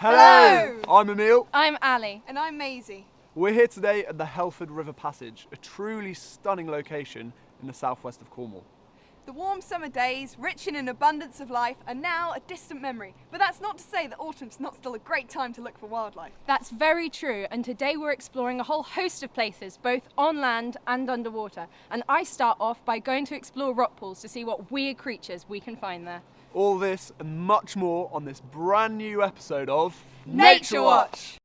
Hello! I'm Emil. I'm Ali. And I'm Maisie. We're here today at the Helford River Passage, a truly stunning location in the southwest of Cornwall. The warm summer days, rich in an abundance of life, are now a distant memory. But that's not to say that autumn's not still a great time to look for wildlife. That's very true, and today we're exploring a whole host of places, both on land and underwater. And I start off by going to explore rock pools to see what weird creatures we can find there. All this and much more on this brand new episode of NatureWatch!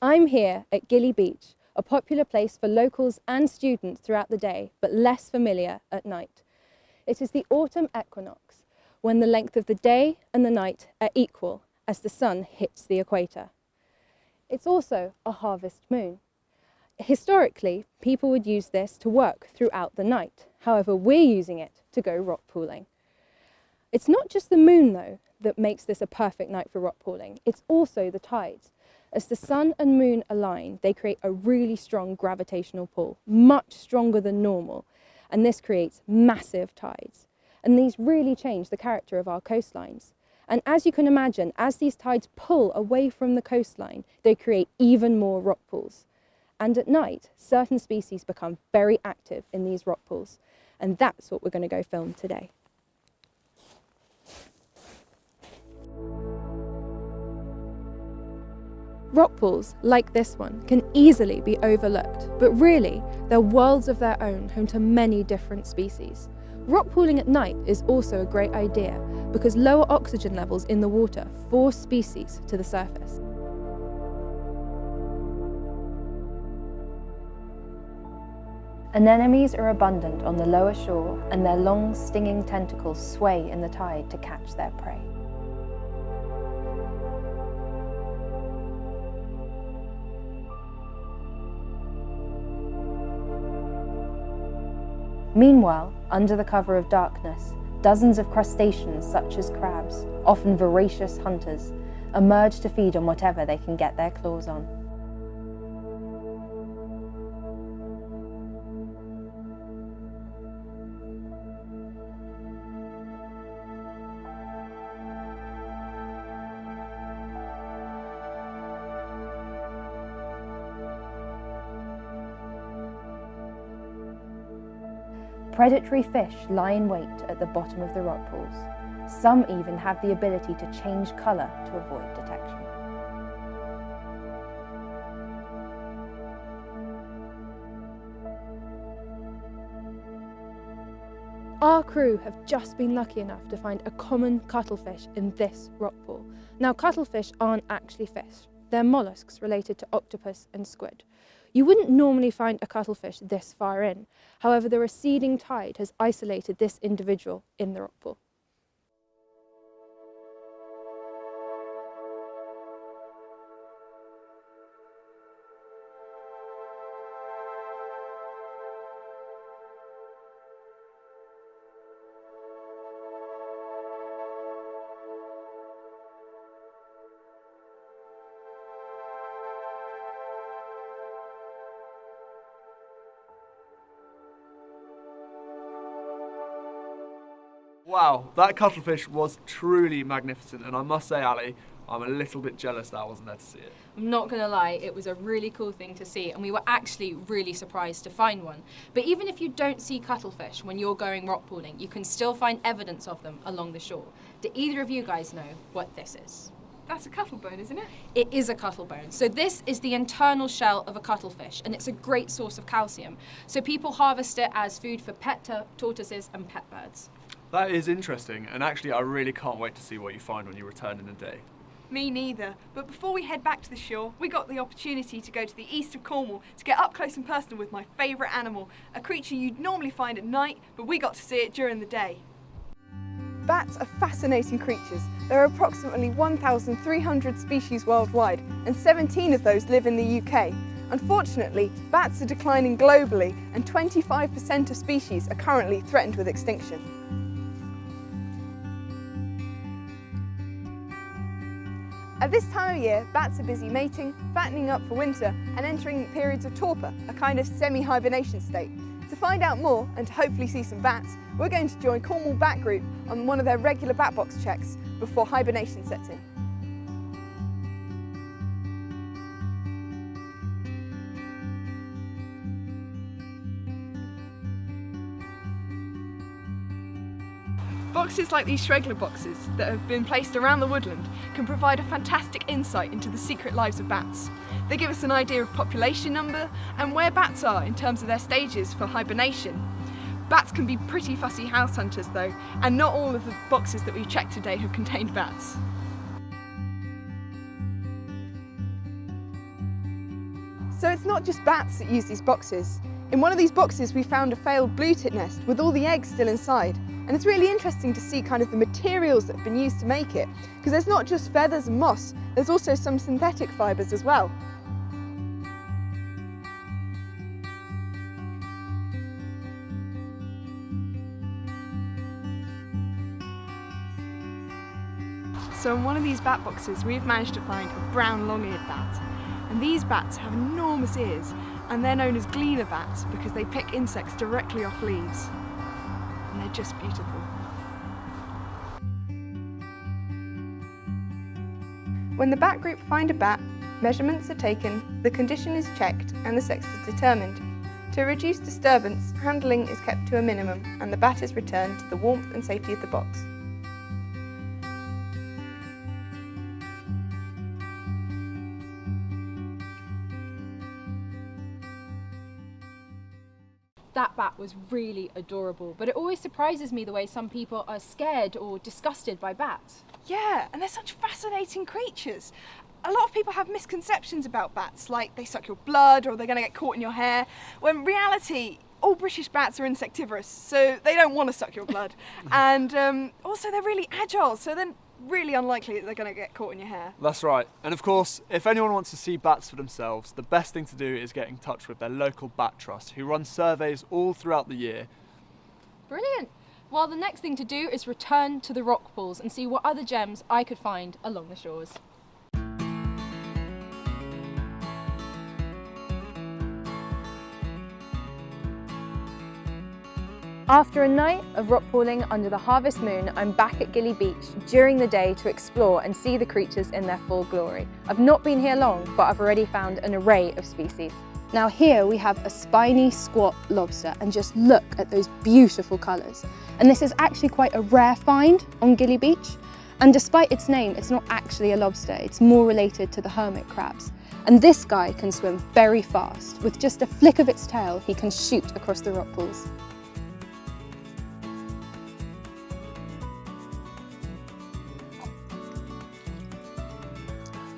I'm here at Gilly Beach, a popular place for locals and students throughout the day, but less familiar at night. It is the autumn equinox, when the length of the day and the night are equal as the sun hits the equator. It's also a harvest moon. Historically, people would use this to work throughout the night. However, we're using it to go rock pooling. It's not just the moon, though, that makes this a perfect night for rock pooling. It's also the tides. As the sun and moon align, they create a really strong gravitational pull, much stronger than normal, and this creates massive tides. And these really change the character of our coastlines. And as you can imagine, as these tides pull away from the coastline, they create even more rock pools. And at night, certain species become very active in these rock pools, and that's what we're going to go film today. Rock pools, like this one, can easily be overlooked, but really, they're worlds of their own, home to many different species. Rock pooling at night is also a great idea because lower oxygen levels in the water force species to the surface. Anemones are abundant on the lower shore, and their long, stinging tentacles sway in the tide to catch their prey. Meanwhile, under the cover of darkness, dozens of crustaceans such as crabs, often voracious hunters, emerge to feed on whatever they can get their claws on. Predatory fish lie in wait at the bottom of the rock pools. Some even have the ability to change colour to avoid detection. Our crew have just been lucky enough to find a common cuttlefish in this rock pool. Now, cuttlefish aren't actually fish. They're mollusks related to octopus and squid. You wouldn't normally find a cuttlefish this far in. However, the receding tide has isolated this individual in the rock pool. Wow, that cuttlefish was truly magnificent, and I must say, Ali, I'm a little bit jealous that I wasn't there to see it. I'm not going to lie, it was a really cool thing to see, and we were actually really surprised to find one. But even if you don't see cuttlefish when you're going rock pooling, you can still find evidence of them along the shore. Do either of you guys know what this is? That's a cuttlebone, isn't it? It is a cuttlebone. So this is the internal shell of a cuttlefish, and it's a great source of calcium. So people harvest it as food for pet tortoises and pet birds. That is interesting, and actually I really can't wait to see what you find when you return in a day. Me neither, but before we head back to the shore, we got the opportunity to go to the east of Cornwall to get up close and personal with my favourite animal, a creature you'd normally find at night, but we got to see it during the day. Bats are fascinating creatures. There are approximately 1,300 species worldwide, and 17 of those live in the UK. Unfortunately, bats are declining globally, and 25% of species are currently threatened with extinction. At this time of year, bats are busy mating, fattening up for winter, and entering periods of torpor, a kind of semi-hibernation state. To find out more and to hopefully see some bats, we're going to join Cornwall Bat Group on one of their regular bat box checks before hibernation sets in. Boxes like these Schregler boxes that have been placed around the woodland can provide a fantastic insight into the secret lives of bats. They give us an idea of population number and where bats are in terms of their stages for hibernation. Bats can be pretty fussy house hunters though, and not all of the boxes that we've checked today have contained bats. So it's not just bats that use these boxes. In one of these boxes we found a failed blue tit nest with all the eggs still inside. And it's really interesting to see kind of the materials that have been used to make it, because there's not just feathers and moss, there's also some synthetic fibres as well. So in one of these bat boxes we've managed to find a brown long-eared bat. And these bats have enormous ears, and they're known as gleaner bats because they pick insects directly off leaves. And they're just beautiful. When the bat group find a bat, measurements are taken, the condition is checked and the sex is determined. To reduce disturbance, handling is kept to a minimum and the bat is returned to the warmth and safety of the box. That bat was really adorable, but it always surprises me the way some people are scared or disgusted by bats. Yeah, and they're such fascinating creatures. A lot of people have misconceptions about bats, like they suck your blood or they're going to get caught in your hair, when in reality, all British bats are insectivorous, so they don't want to suck your blood. And also they're really agile, so then really unlikely that they're going to get caught in your hair. That's right. And of course, if anyone wants to see bats for themselves, the best thing to do is get in touch with their local bat trust, who run surveys all throughout the year. Brilliant! Well, the next thing to do is return to the rock pools and see what other gems I could find along the shores. After a night of rock pooling under the harvest moon, I'm back at Gilly Beach during the day to explore and see the creatures in their full glory. I've not been here long, but I've already found an array of species. Now here we have a spiny squat lobster, and just look at those beautiful colours. And this is actually quite a rare find on Gilly Beach. And despite its name, it's not actually a lobster, it's more related to the hermit crabs. And this guy can swim very fast. With just a flick of its tail, he can shoot across the rock pools.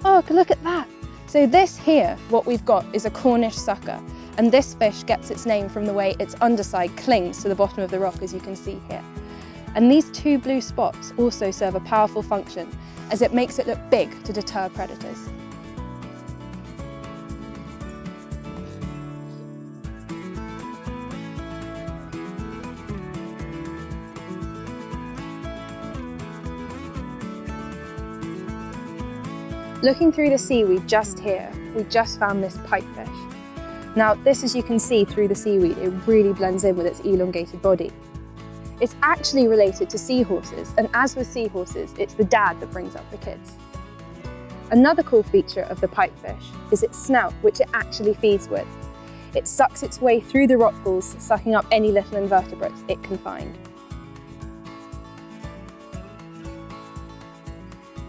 Oh, look at that. So this here, what we've got is a Cornish sucker. And this fish gets its name from the way its underside clings to the bottom of the rock, as you can see here. And these two blue spots also serve a powerful function, as it makes it look big to deter predators. Looking through the seaweed just here, we just found this pipefish. Now this, as you can see through the seaweed, it really blends in with its elongated body. It's actually related to seahorses, and as with seahorses, it's the dad that brings up the kids. Another cool feature of the pipefish is its snout, which it actually feeds with. It sucks its way through the rock pools, sucking up any little invertebrates it can find.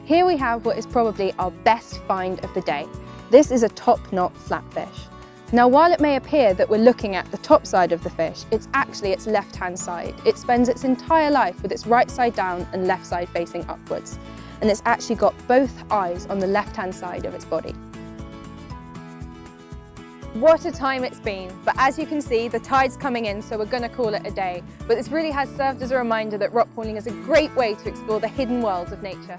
Here we have what is probably our best find of the day. This is a top-knot flatfish. Now, while it may appear that we're looking at the top side of the fish, it's actually its left-hand side. It spends its entire life with its right side down and left side facing upwards. and it's actually got both eyes on the left-hand side of its body. What a time it's been, but as you can see, the tide's coming in, so we're going to call it a day. But this really has served as a reminder that rock pooling is a great way to explore the hidden worlds of nature.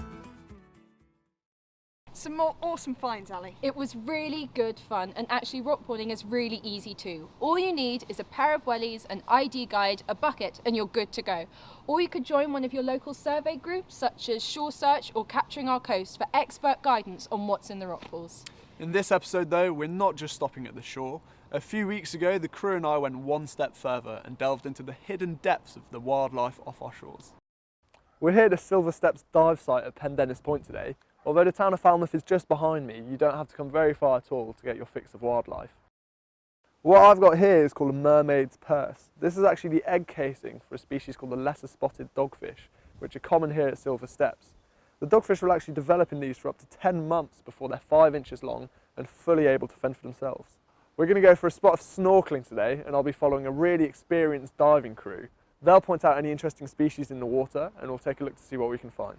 Some more awesome finds, Ali. It was really good fun, and actually rock pooling is really easy too. All you need is a pair of wellies, an ID guide, a bucket, and you're good to go. Or you could join one of your local survey groups, such as Shore Search or Capturing Our Coast, for expert guidance on what's in the rock pools. In this episode though, we're not just stopping at the shore. A few weeks ago, the crew and I went one step further and delved into the hidden depths of the wildlife off our shores. We're here at the Silver Steps dive site at Pendennis Point today. Although the town of Falmouth is just behind me, you don't have to come very far at all to get your fix of wildlife. What I've got here is called a mermaid's purse. This is actually the egg casing for a species called the lesser spotted dogfish, which are common here at Silver Steps. The dogfish will actually develop in these for up to 10 months before they're 5 inches long and fully able to fend for themselves. We're going to go for a spot of snorkeling today, and I'll be following a really experienced diving crew. They'll point out any interesting species in the water, and we'll take a look to see what we can find.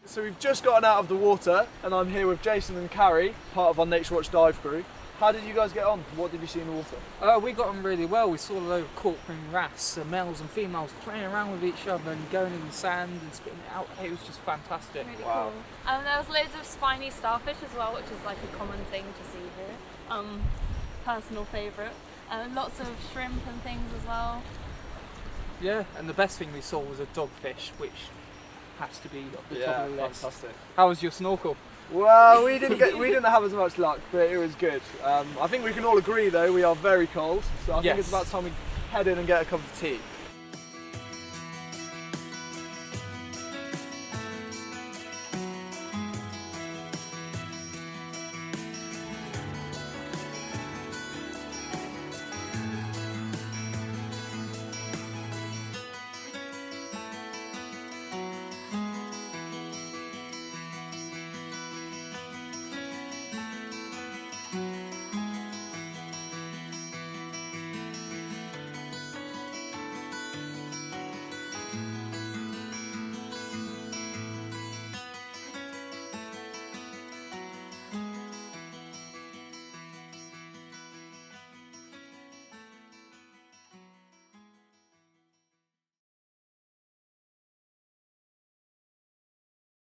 So we've just gotten out of the water and I'm here with Jason and Carrie, part of our NatureWatch dive crew. How did you guys get on? What did you see in the water? We got on really well. We saw a load of corporate wrasse, males and females playing around with each other and going in the sand and spitting it out. It was just fantastic. Really Wow. cool. There was loads of spiny starfish as well, which is like a common thing to see here. Personal favourite. Lots of shrimp and things as well. Yeah, and the best thing we saw was a dogfish, which has to be at the top of the list. Fantastic. How was your snorkel? Well, we didn't have as much luck, but it was good. I think we can all agree though, we are very cold, so I think it's about time we head in and get a cup of tea.